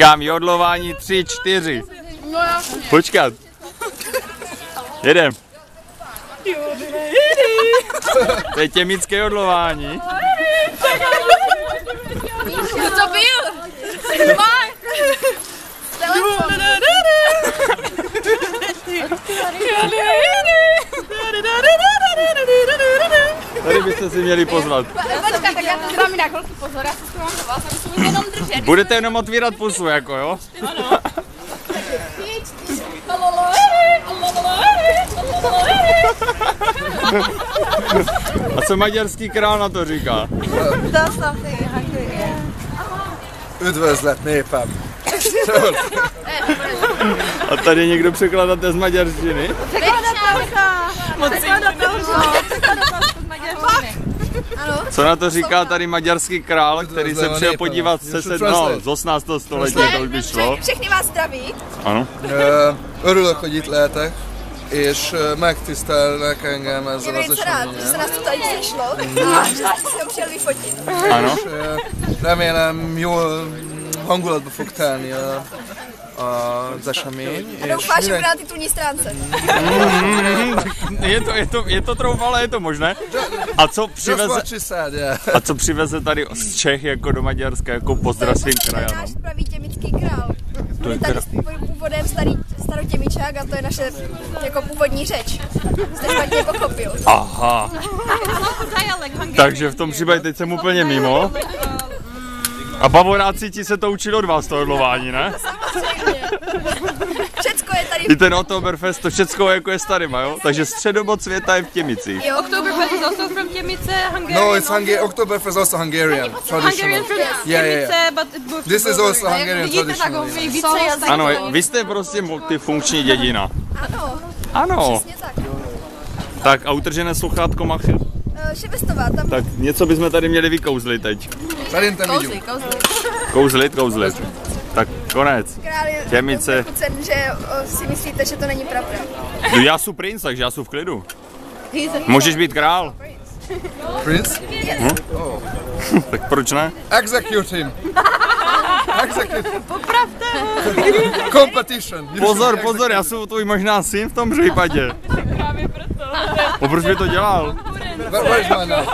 Říkám jodlování 3, 4. No jasně. Počkat. Jedem. To je těmické jodlování. Kdo to byl? Tady byste si měli pozvat. Počkat, tak já to dám na chvilku pozor, já se schovám za vás a musím jenom držet. Budete jenom otvírat pusu, jako jo? Ano. A co maďarský král na to říká? Üdvözlet népem! A tady někdo překládáte z maďarštiny? Co na to říká tady maďarský král, který se přijel podívat z 18. století, to už by šlo. Všechny vás zdraví. Ano. Örülök, hogy itt lehetek, és megtisztelnek engem ezzel az eseményen. Že se nás to tady sešlo a že jste si ho přijeli vyfotit. Ano. Remélem jól hangulatba fog telni az esemény. Doufám, že bude na titulní stránce. Je to troufalé, je to možné. A co přiveze tady z Čech jako do Maďarska jako pozdrav svým krajanům? Náš pravý těmický král. On je tady původem starotěmičák a to je naše jako původní řeč. Jste špatně pochopil. Aha. Takže v tom případě teď jsem úplně mimo. A Bavoráci ti se to učili od vás, to jodlování, ne? Samozřejmě. Všecko je tady. I ten Oktoberfest, to všecko jako je s tady, jo? Takže středobod světa je v Těmicích. Jo, Oktoberfest is also from Těmice, Hungarian. No, it's Oktoberfest also Hungarian. Hungarian from Těmice, but it moved This is also Hungarian traditional. Ano, vy jste prostě multifunkční dědina. ano. Ano. Přesně tak. Tak a utržené sluchátko Machy. Ševestová, tam. Tak něco bychom tady měli vykouzlit teď. Szerintem így. Kouzlit. Tak konec. Král je Těmice. cen, že si myslíte, že to není pravda. No, já jsem princ, takže já jsem v klidu. Můžeš být král. Prince? Tak proč ne? Execute him. Execute. Popravte ho. Competition. Pozor, já jsem tvůj možná syn v tom případě. Právě proto. Proč by to dělal? Where's my now?